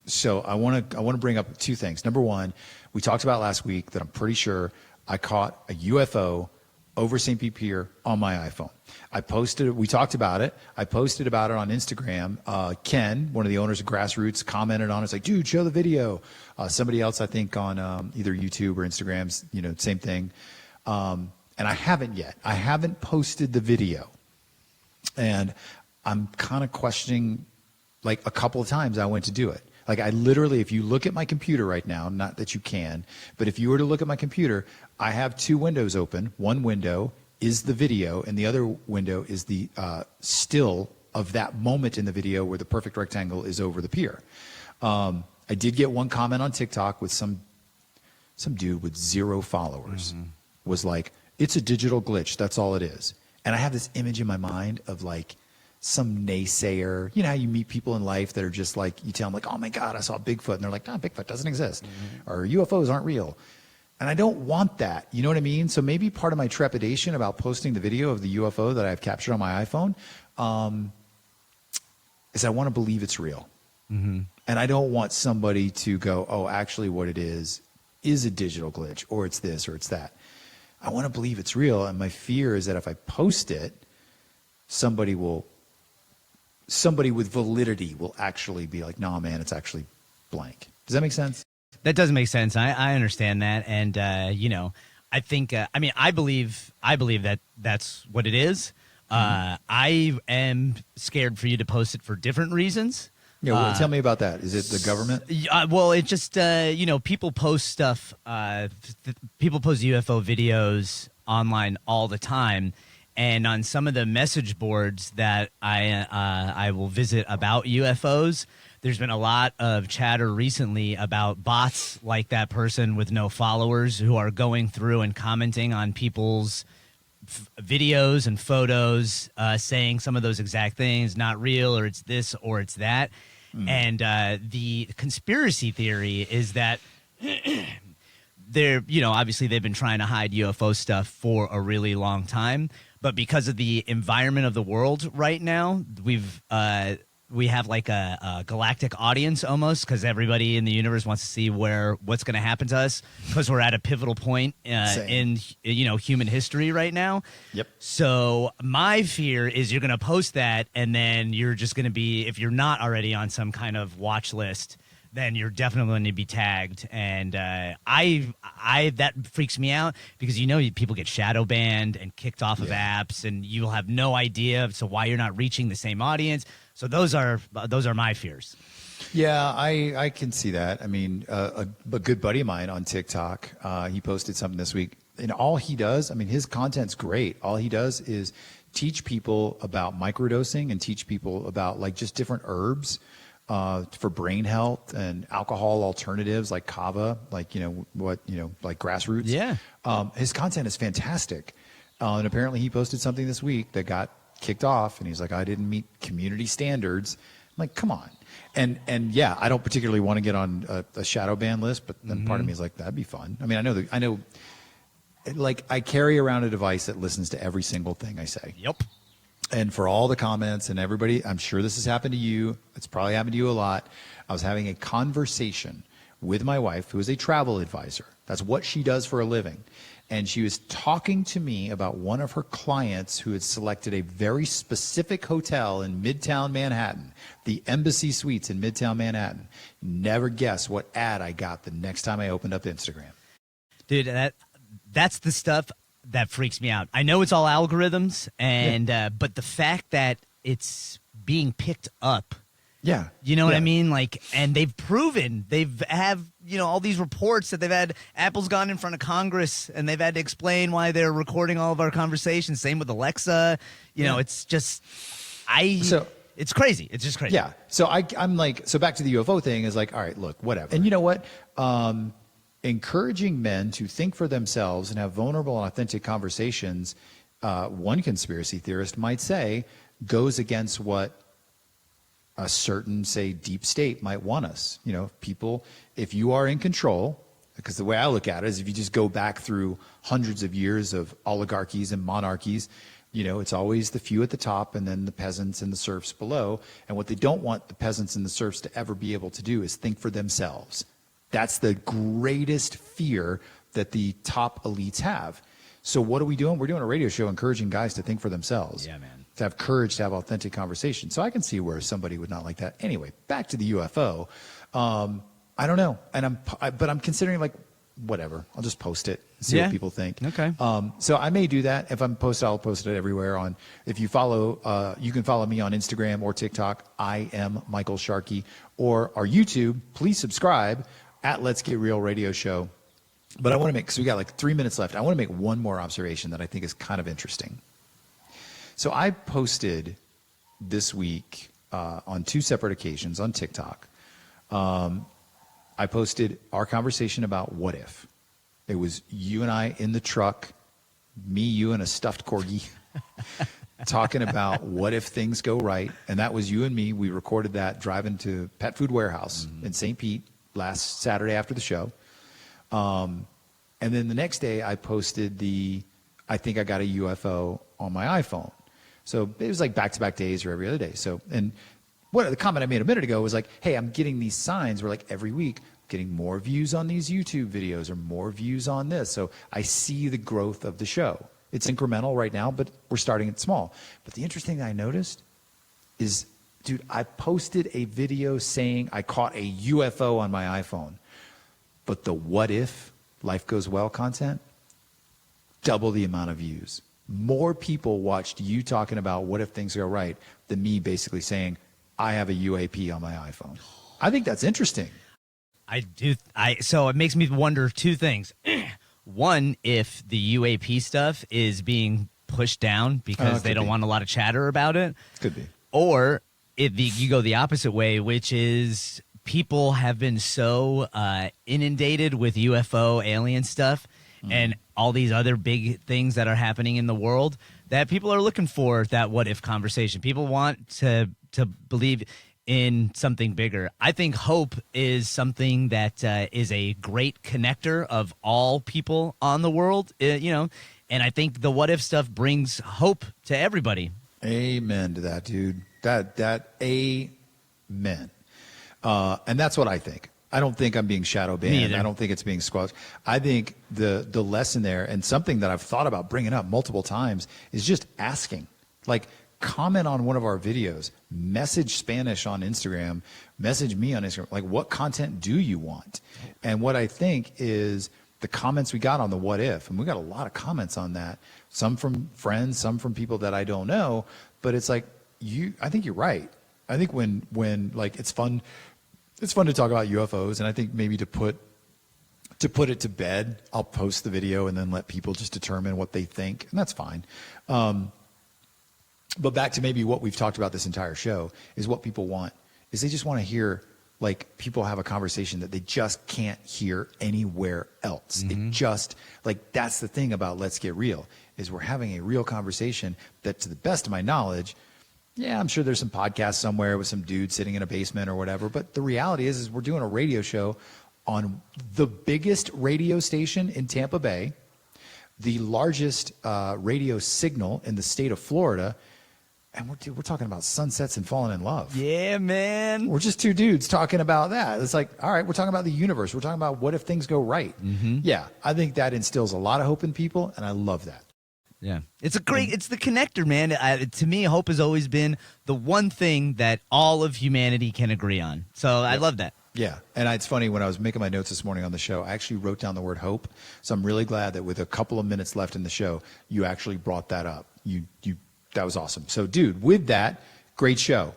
So I want to bring up two things. Number one, we talked about last week that I'm pretty sure I caught a UFO over St. Pete Pier on my iPhone. I posted it. We talked about it. I posted about it on Instagram. Ken, one of the owners of Grassroots, commented on it. It's like, dude, show the video. Somebody else, I think, on either YouTube or Instagram's, same thing. And I haven't yet. I haven't posted the video. And I'm kind of questioning, like a couple of times I went to do it. Like I literally, if you look at my computer right now, not that you can, but if you were to look at my computer, I have two windows open. One window is the video, and the other window is the still of that moment in the video where the perfect rectangle is over the pier. I did get one comment on TikTok with some dude with 0 followers was like, it's a digital glitch. That's all it is. And I have this image in my mind of like some naysayer. You know how you meet people in life that are just like, you tell them like, oh my God, I saw Bigfoot. And they're like, no, Bigfoot doesn't exist. Or UFOs aren't real. And I don't want that. You know what I mean? So maybe part of my trepidation about posting the video of the UFO that I've captured on my iPhone is I want to believe it's real. And I don't want somebody to go, oh, actually what it is a digital glitch, or it's this, or it's that. I want to believe it's real. And my fear is that if I post it, somebody with validity will actually be like, no, man, it's actually blank. Does that make sense? That does make sense. I understand that. And, I think, I believe that that's what it is. I am scared for you to post it for different reasons. Yeah, well, tell me about that. Is it the government? Well, it just, people post stuff. People post UFO videos online all the time. And on some of the message boards that I will visit about UFOs, there's been a lot of chatter recently about bots like that person with no followers who are going through and commenting on people's videos and photos, saying some of those exact things, not real, or it's this, or it's that. And the conspiracy theory is that they're, obviously they've been trying to hide UFO stuff for a really long time. But because of the environment of the world right now, we have like a galactic audience almost, because everybody in the universe wants to see what's going to happen to us, because we're at a pivotal point in human history right now. Yep. So my fear is you're going to post that, and then you're just going to be, if you're not already on some kind of watch list, then you're definitely going to be tagged. And that freaks me out, because people get shadow banned and kicked off of apps, and you'll have no idea as to why you're not reaching the same audience. So those are my fears. Yeah, I can see that. I mean, a good buddy of mine on TikTok, he posted something this week, and all he does, I mean, his content's great. All he does is teach people about microdosing and teach people about like just different herbs for brain health and alcohol alternatives like kava, like, like Grassroots. Yeah. His content is fantastic. And apparently he posted something this week that got kicked off, and he's like, I didn't meet community standards. I'm like, come on. And yeah, I don't particularly want to get on a shadow ban list, but then part of me is like, that'd be fun. I mean, I know, like I carry around a device that listens to every single thing I say. Yep. And for all the comments and everybody, I'm sure this has happened to you. It's probably happened to you a lot. I was having a conversation with my wife, who is a travel advisor. That's what she does for a living. And she was talking to me about one of her clients who had selected a very specific hotel in Midtown Manhattan, the Embassy Suites in Midtown Manhattan. Never guess what ad I got the next time I opened up Instagram. Dude, that's the stuff that freaks me out. I know it's all algorithms, and but the fact that it's being picked up. Yeah. You know what I mean? Like, and they've proven, all these reports that they've had, Apple's gone in front of Congress and they've had to explain why they're recording all of our conversations. Same with Alexa. It's just, it's crazy. It's just crazy. Yeah. So I'm like, so back to the UFO thing is like, all right, look, whatever. And you know what? Encouraging men to think for themselves and have vulnerable and authentic conversations, one conspiracy theorist might say, goes against what a certain, say, deep state might want us. People, if you are in control, because the way I look at it is if you just go back through hundreds of years of oligarchies and monarchies, You know, it's always the few at the top and then the peasants and the serfs below. And what they don't want the peasants and the serfs to ever be able to do is think for themselves. That's the greatest fear that the top elites have. So what are we doing? We're doing a radio show encouraging guys to think for themselves. Yeah, man. To have courage, to have authentic conversation. So I can see where somebody would not like that. Anyway, back to the UFO. I don't know. And but I'm considering, like, whatever. I'll just post it and see what people think. Okay. So I may do that. If I'm posted, I'll post it everywhere. If you follow, you can follow me on Instagram or TikTok. I am Michael Sharkey. Or our YouTube. Please subscribe at Let's Get Real Radio Show. But I want to make, because we got like 3 minutes left, I want to make one more observation that I think is kind of interesting. So I posted this week on 2 separate occasions on TikTok. I posted our conversation about what if. It was you and I in the truck, me, you, and a stuffed corgi, talking about what if things go right. And that was you and me. We recorded that driving to Pet Food Warehouse in St. Pete last Saturday after the show. And then the next day I posted I think I got a UFO on my iPhone. So it was like back-to-back days or every other day. So, and the comment I made a minute ago was like, hey, I'm getting these signs where like every week getting more views on these YouTube videos or more views on this. So I see the growth of the show. It's incremental right now, but we're starting it small. But the interesting thing I noticed is, dude, I posted a video saying I caught a UFO on my iPhone. But the what if life goes well content, double the amount of views. More people watched you talking about what if things go right than me basically saying I have a UAP on my iPhone. I think that's interesting. I do. So it makes me wonder 2 things. One, if the UAP stuff is being pushed down because they don't want a lot of chatter about it. Could be. Or if you go the opposite way, which is people have been so inundated with UFO alien stuff and all these other big things that are happening in the world that people are looking for that what if conversation. People want to believe in something bigger. I think hope is something that is a great connector of all people on the world, and I think the what if stuff brings hope to everybody. Amen to that, dude. That amen. And that's what I think. I don't think I'm being shadow banned. I don't think it's being squelched. I think the lesson there, and something that I've thought about bringing up multiple times, is just asking. Like, comment on one of our videos, message Spanish on Instagram, message me on Instagram. Like, what content do you want? And what I think is the comments we got on the what if, and we got a lot of comments on that, some from friends, some from people that I don't know, but it's like, I think you're right. I think when like it's fun to talk about UFOs, and I think maybe to put it to bed, I'll post the video and then let people just determine what they think, and that's fine. But back to maybe what we've talked about this entire show is what people want is they just want to hear, like, people have a conversation that they just can't hear anywhere else. It just, like, that's the thing about Let's Get Real, is we're having a real conversation that, to the best of my knowledge, yeah, I'm sure there's some podcast somewhere with some dude sitting in a basement or whatever. But the reality is we're doing a radio show on the biggest radio station in Tampa Bay, the largest radio signal in the state of Florida. And we're talking about sunsets and falling in love. Yeah, man. We're just 2 dudes talking about that. It's like, all right, we're talking about the universe. We're talking about what if things go right. Yeah, I think that instills a lot of hope in people, and I love that. Yeah, it's the connector, man. To me, hope has always been the one thing that all of humanity can agree on. So I love that. Yeah, and it's funny, when I was making my notes this morning on the show, I actually wrote down the word hope. So I'm really glad that with a couple of minutes left in the show, you actually brought that up. That was awesome. So, dude, with that, great show.